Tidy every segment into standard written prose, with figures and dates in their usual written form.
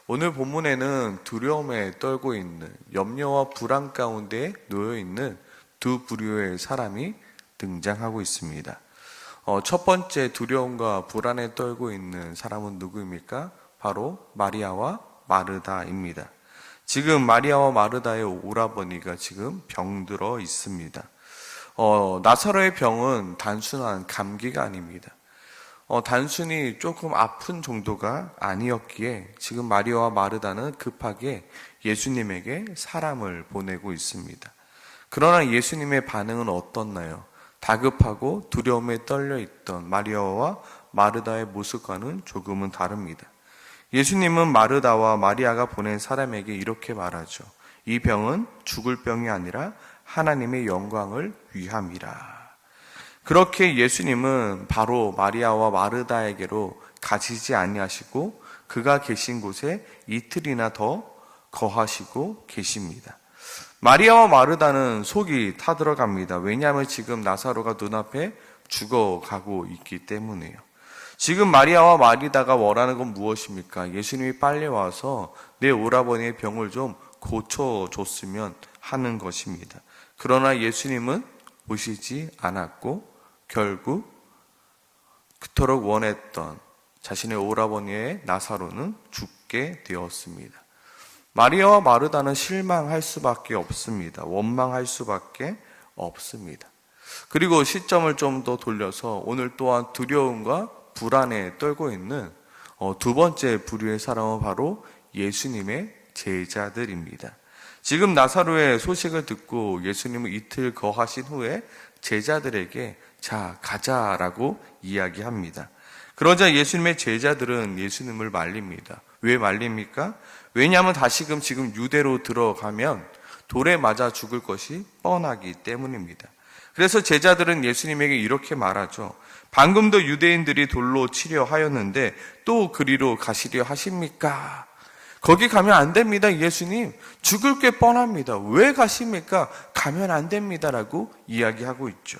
오늘 본문에는 두려움에 떨고 있는, 염려와 불안 가운데 놓여 있는 두 부류의 사람이 등장하고 있습니다. 첫 번째 두려움과 불안에 떨고 있는 사람은 누구입니까? 바로 마리아와 마르다입니다. 지금 마리아와 마르다의 오라버니가 지금 병들어 있습니다. 나사로의 병은 단순한 감기가 아닙니다. 단순히 조금 아픈 정도가 아니었기에 지금 마리아와 마르다는 급하게 예수님에게 사람을 보내고 있습니다. 그러나 예수님의 반응은 어떻나요? 다급하고 두려움에 떨려 있던 마리아와 마르다의 모습과는 조금은 다릅니다. 예수님은 마르다와 마리아가 보낸 사람에게 이렇게 말하죠. 이 병은 죽을 병이 아니라 하나님의 영광을 위함이라. 그렇게 예수님은 바로 마리아와 마르다에게로 가시지 아니하시고 그가 계신 곳에 이틀이나 더 거하시고 계십니다. 마리아와 마르다는 속이 타들어갑니다. 왜냐하면 지금 나사로가 눈앞에 죽어가고 있기 때문이에요. 지금 마리아와 마르다가 원하는 건 무엇입니까? 예수님이 빨리 와서 내 오라버니의 병을 좀 고쳐줬으면 하는 것입니다. 그러나 예수님은 오시지 않았고 결국 그토록 원했던 자신의 오라버니의 나사로는 죽게 되었습니다. 마리아와 마르다는 실망할 수밖에 없습니다. 원망할 수밖에 없습니다. 그리고 시점을 좀 더 돌려서 오늘 또한 두려움과 불안에 떨고 있는 두 번째 부류의 사람은 바로 예수님의 제자들입니다. 지금 나사로의 소식을 듣고 예수님은 이틀 거하신 후에 제자들에게 자, 가자라고 이야기합니다. 그러자 예수님의 제자들은 예수님을 말립니다. 왜 말립니까? 왜냐하면 다시금 지금 유대로 들어가면 돌에 맞아 죽을 것이 뻔하기 때문입니다. 그래서 제자들은 예수님에게 이렇게 말하죠. 방금도 유대인들이 돌로 치려 하였는데 또 그리로 가시려 하십니까? 거기 가면 안 됩니다, 예수님. 죽을 게 뻔합니다. 왜 가십니까? 가면 안 됩니다라고 이야기하고 있죠.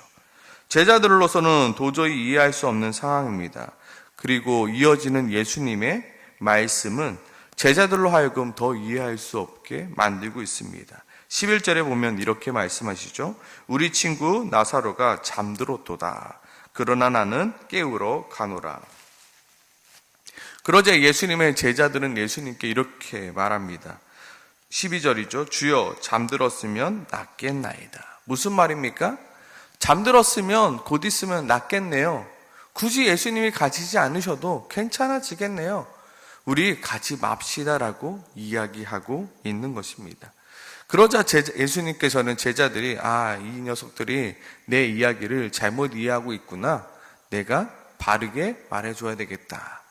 제자들로서는 도저히 이해할 수 없는 상황입니다. 그리고 이어지는 예수님의 말씀은 제자들로 하여금 더 이해할 수 없게 만들고 있습니다. 11절에 보면 이렇게 말씀하시죠. 우리 친구 나사로가 잠들었도다. 그러나 나는 깨우러 가노라. 그러자 예수님의 제자들은 예수님께 이렇게 말합니다. 12절이죠. 주여 잠들었으면 낫겠나이다. 무슨 말입니까? 잠들었으면 곧 있으면 낫겠네요. 굳이 예수님이 가시지 않으셔도 괜찮아지겠네요. 우리 가지 맙시다라고 이야기하고 있는 것입니다. 그러자 예수님께서는 제자들이 이 녀석들이 내 이야기를 잘못 이해하고 있구나. 내가 바르게 말해줘야 되겠다.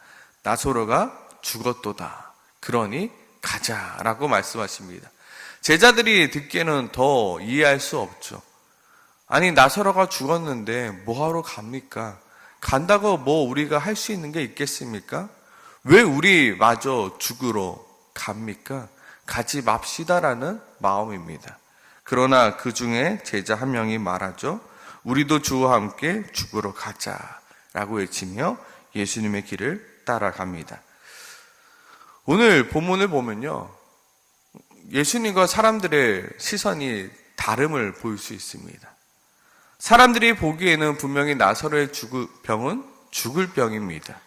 나사로가 죽었도다. 그러니 가자라고 말씀하십니다. 제자들이 듣기에는 더 이해할 수 없죠. 아니 나사로가 죽었는데 뭐하러 갑니까? 간다고 뭐 우리가 할 수 있는 게 있겠습니까? 왜 우리 마저 죽으러 갑니까? 가지 맙시다라는 마음입니다. 그러나 그 중에 제자 한 명이 말하죠. 우리도 주와 함께 죽으러 가자라고 외치며 예수님의 길을 따라갑니다. 오늘 본문을 보면요. 예수님과 사람들의 시선이 다름을 볼 수 있습니다. 사람들이 보기에는 분명히 나사로의 병은 죽을 병입니다.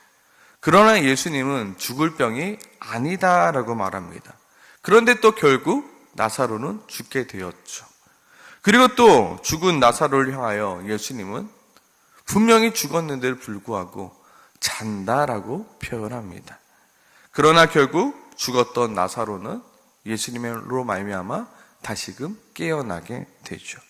그러나 예수님은 죽을 병이 아니다라고 말합니다. 그런데 또 결국 나사로는 죽게 되었죠. 그리고 또 죽은 나사로를 향하여 예수님은 분명히 죽었는데도 불구하고 잔다라고 표현합니다. 그러나 결국 죽었던 나사로는 예수님으로 말미암아 다시금 깨어나게 되죠.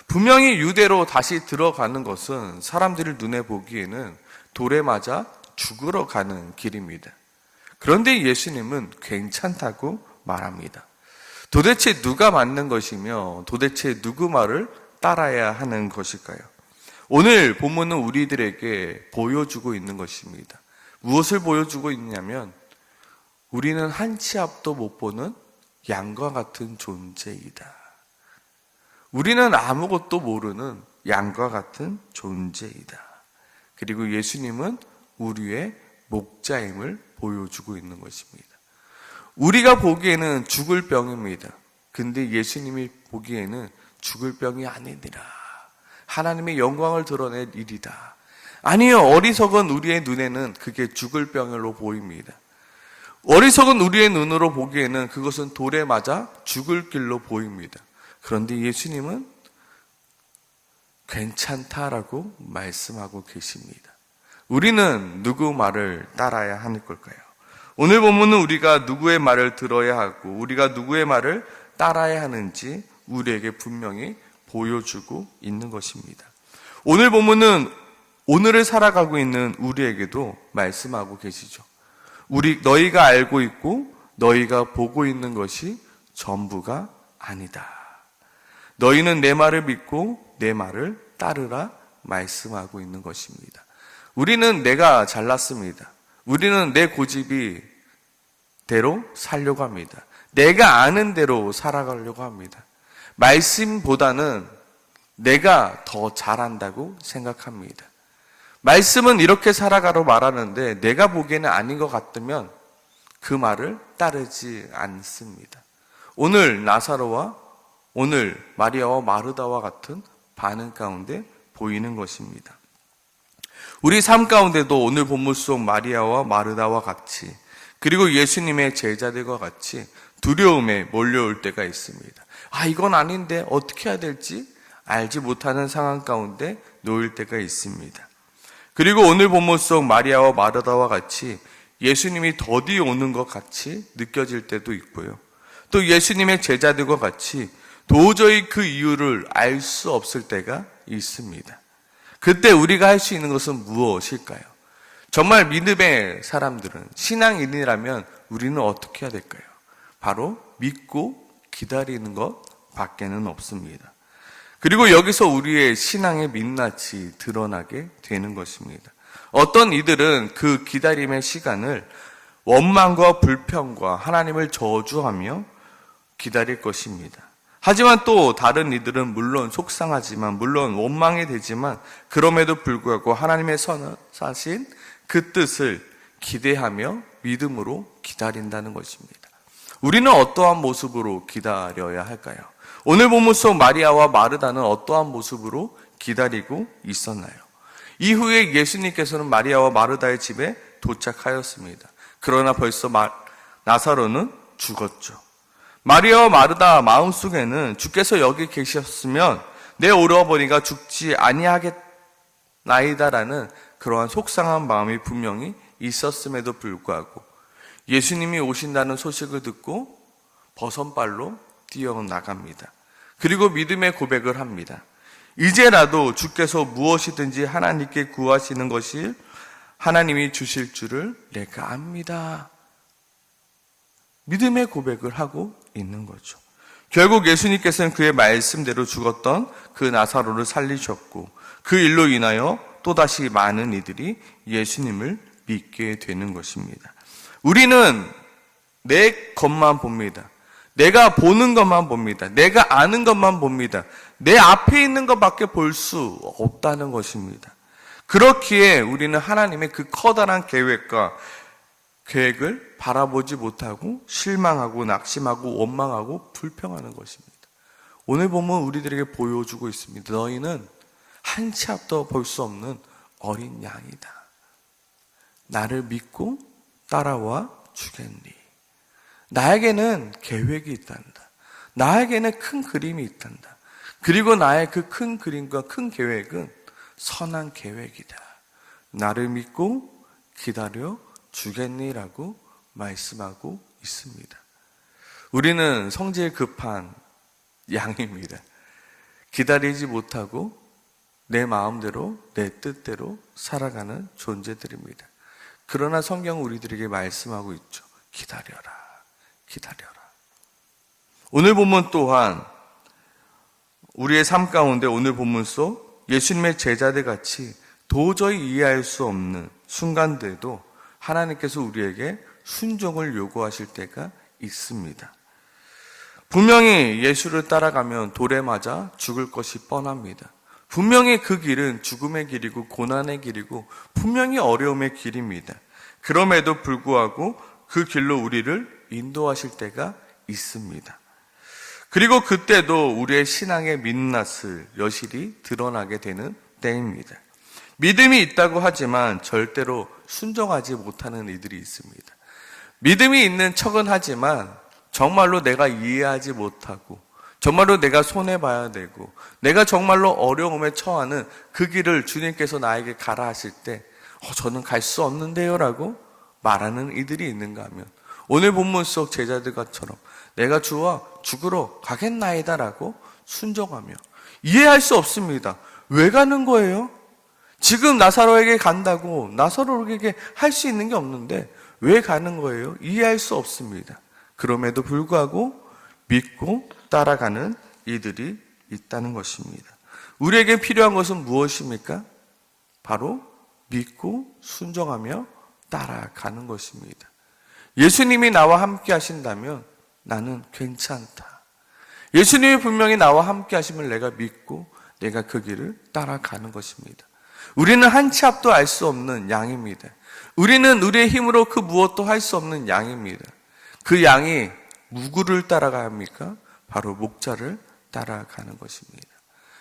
분명히 유대로 다시 들어가는 것은 사람들이 눈에 보기에는 돌에 맞아 죽으러 가는 길입니다. 그런데 예수님은 괜찮다고 말합니다. 도대체 누가 맞는 것이며 도대체 누구 말을 따라야 하는 것일까요? 오늘 본문은 우리들에게 보여주고 있는 것입니다. 무엇을 보여주고 있냐면 우리는 한 치 앞도 못 보는 양과 같은 존재이다. 우리는 아무것도 모르는 양과 같은 존재이다. 그리고 예수님은 우리의 목자임을 보여주고 있는 것입니다. 우리가 보기에는 죽을 병입니다. 근데 예수님이 보기에는 죽을 병이 아니니라. 하나님의 영광을 드러낼 일이다. 아니요, 어리석은 우리의 눈에는 그게 죽을 병으로 보입니다. 어리석은 우리의 눈으로 보기에는 그것은 돌에 맞아 죽을 길로 보입니다. 그런데 예수님은 괜찮다라고 말씀하고 계십니다. 우리는 누구 말을 따라야 하는 걸까요? 오늘 본문은 우리가 누구의 말을 들어야 하고 우리가 누구의 말을 따라야 하는지 우리에게 분명히 보여주고 있는 것입니다. 오늘 본문은 오늘을 살아가고 있는 우리에게도 말씀하고 계시죠. 너희가 알고 있고 너희가 보고 있는 것이 전부가 아니다. 너희는 내 말을 믿고 내 말을 따르라 말씀하고 있는 것입니다. 우리는 내가 잘났습니다. 우리는 내 고집이 대로 살려고 합니다. 내가 아는 대로 살아가려고 합니다. 말씀보다는 내가 더 잘한다고 생각합니다. 말씀은 이렇게 살아가라고 말하는데 내가 보기에는 아닌 것 같으면 그 말을 따르지 않습니다. 오늘 나사로와 오늘 마리아와 마르다와 같은 반응 가운데 보이는 것입니다. 우리 삶 가운데도 오늘 본문 속 마리아와 마르다와 같이 그리고 예수님의 제자들과 같이 두려움에 몰려올 때가 있습니다. 이건 아닌데 어떻게 해야 될지 알지 못하는 상황 가운데 놓일 때가 있습니다. 그리고 오늘 본문 속 마리아와 마르다와 같이 예수님이 더디 오는 것 같이 느껴질 때도 있고요. 또 예수님의 제자들과 같이 도저히 그 이유를 알 수 없을 때가 있습니다. 그때 우리가 할 수 있는 것은 무엇일까요? 정말 믿음의 사람들은 신앙인이라면 우리는 어떻게 해야 될까요? 바로 믿고 기다리는 것 밖에는 없습니다. 그리고 여기서 우리의 신앙의 민낯이 드러나게 되는 것입니다. 어떤 이들은 그 기다림의 시간을 원망과 불평과 하나님을 저주하며 기다릴 것입니다. 하지만 또 다른 이들은 물론 속상하지만 물론 원망이 되지만 그럼에도 불구하고 하나님의 선하신 그 뜻을 기대하며 믿음으로 기다린다는 것입니다. 우리는 어떠한 모습으로 기다려야 할까요? 오늘 본문 속 마리아와 마르다는 어떠한 모습으로 기다리고 있었나요? 이후에 예수님께서는 마리아와 마르다의 집에 도착하였습니다. 그러나 벌써 나사로는 죽었죠. 마리아와 마르다 마음속에는 주께서 여기 계셨으면 내 오라버니가 죽지 아니하겠나이다라는 그러한 속상한 마음이 분명히 있었음에도 불구하고 예수님이 오신다는 소식을 듣고 버선발로 뛰어나갑니다. 그리고 믿음의 고백을 합니다. 이제라도 주께서 무엇이든지 하나님께 구하시는 것이 하나님이 주실 줄을 내가 압니다. 믿음의 고백을 하고 있는 거죠. 결국 예수님께서는 그의 말씀대로 죽었던 그 나사로를 살리셨고 그 일로 인하여 또다시 많은 이들이 예수님을 믿게 되는 것입니다. 우리는 내 것만 봅니다. 내가 보는 것만 봅니다. 내가 아는 것만 봅니다. 내 앞에 있는 것밖에 볼 수 없다는 것입니다. 그렇기에 우리는 하나님의 그 커다란 계획을 바라보지 못하고 실망하고 낙심하고 원망하고 불평하는 것입니다. 오늘 보면 우리들에게 보여주고 있습니다. 너희는 한 치 앞도 볼 수 없는 어린 양이다. 나를 믿고 따라와 주겠니? 나에게는 계획이 있단다. 나에게는 큰 그림이 있단다. 그리고 나의 그 큰 그림과 큰 계획은 선한 계획이다. 나를 믿고 기다려 주겠니라고 말씀하고 있습니다. 우리는 성질 급한 양입니다. 기다리지 못하고 내 마음대로 내 뜻대로 살아가는 존재들입니다. 그러나 성경은 우리들에게 말씀하고 있죠. 기다려라. 기다려라. 오늘 본문 또한 우리의 삶 가운데 오늘 본문 속 예수님의 제자들 같이 도저히 이해할 수 없는 순간들도 하나님께서 우리에게 순종을 요구하실 때가 있습니다. 분명히 예수를 따라가면 돌에 맞아 죽을 것이 뻔합니다. 분명히 그 길은 죽음의 길이고 고난의 길이고 분명히 어려움의 길입니다. 그럼에도 불구하고 그 길로 우리를 인도하실 때가 있습니다. 그리고 그때도 우리의 신앙의 민낯을 여실히 드러나게 되는 때입니다. 믿음이 있다고 하지만 절대로 순종하지 못하는 이들이 있습니다. 믿음이 있는 척은 하지만 정말로 내가 이해하지 못하고 정말로 내가 손해봐야 되고 내가 정말로 어려움에 처하는 그 길을 주님께서 나에게 가라 하실 때 저는 갈 수 없는데요 라고 말하는 이들이 있는가 하면 오늘 본문 속 제자들과처럼 내가 주와 죽으러 가겠나이다 라고 순종하며 이해할 수 없습니다. 왜 가는 거예요? 지금 나사로에게 간다고 나사로에게 할 수 있는 게 없는데 왜 가는 거예요? 이해할 수 없습니다. 그럼에도 불구하고 믿고 따라가는 이들이 있다는 것입니다. 우리에게 필요한 것은 무엇입니까? 바로 믿고 순종하며 따라가는 것입니다. 예수님이 나와 함께 하신다면 나는 괜찮다. 예수님이 분명히 나와 함께 하심을 내가 믿고 내가 그 길을 따라가는 것입니다. 우리는 한 치 앞도 알 수 없는 양입니다. 우리는 우리의 힘으로 그 무엇도 할 수 없는 양입니다. 그 양이 누구를 따라가야 합니까? 바로 목자를 따라가는 것입니다.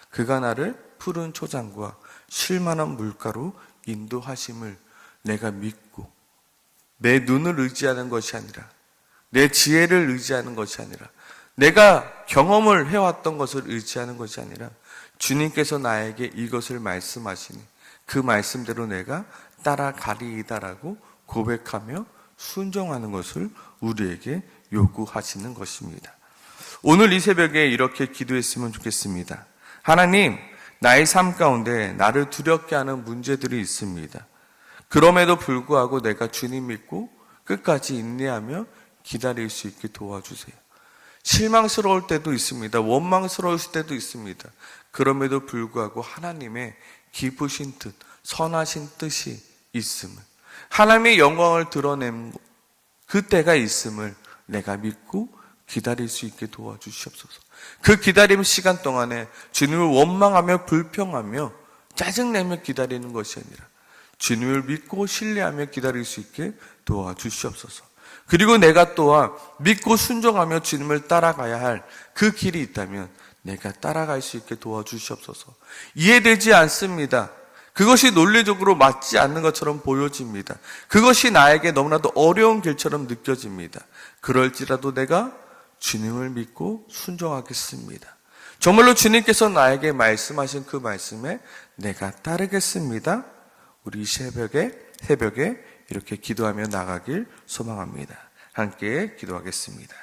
그가 나를 푸른 초장과 쉴만한 물가로 인도하심을 내가 믿고 내 눈을 의지하는 것이 아니라 내 지혜를 의지하는 것이 아니라 내가 경험을 해왔던 것을 의지하는 것이 아니라 주님께서 나에게 이것을 말씀하시니 그 말씀대로 내가 따라가리이다라고 고백하며 순종하는 것을 우리에게 요구하시는 것입니다. 오늘 이 새벽에 이렇게 기도했으면 좋겠습니다. 하나님, 나의 삶 가운데 나를 두렵게 하는 문제들이 있습니다. 그럼에도 불구하고 내가 주님 믿고 끝까지 인내하며 기다릴 수 있게 도와주세요. 실망스러울 때도 있습니다. 원망스러울 때도 있습니다. 그럼에도 불구하고 하나님의 기쁘신 뜻, 선하신 뜻이 있음을, 하나님의 영광을 드러낸 그때가 있음을 내가 믿고 기다릴 수 있게 도와주시옵소서. 그 기다림 시간 동안에 주님을 원망하며 불평하며 짜증내며 기다리는 것이 아니라 주님을 믿고 신뢰하며 기다릴 수 있게 도와주시옵소서. 그리고 내가 또한 믿고 순종하며 주님을 따라가야 할 그 길이 있다면 내가 따라갈 수 있게 도와주시옵소서. 이해되지 않습니다. 그것이 논리적으로 맞지 않는 것처럼 보여집니다. 그것이 나에게 너무나도 어려운 길처럼 느껴집니다. 그럴지라도 내가 주님을 믿고 순종하겠습니다. 정말로 주님께서 나에게 말씀하신 그 말씀에 내가 따르겠습니다. 우리 새벽에 이렇게 기도하며 나가길 소망합니다. 함께 기도하겠습니다.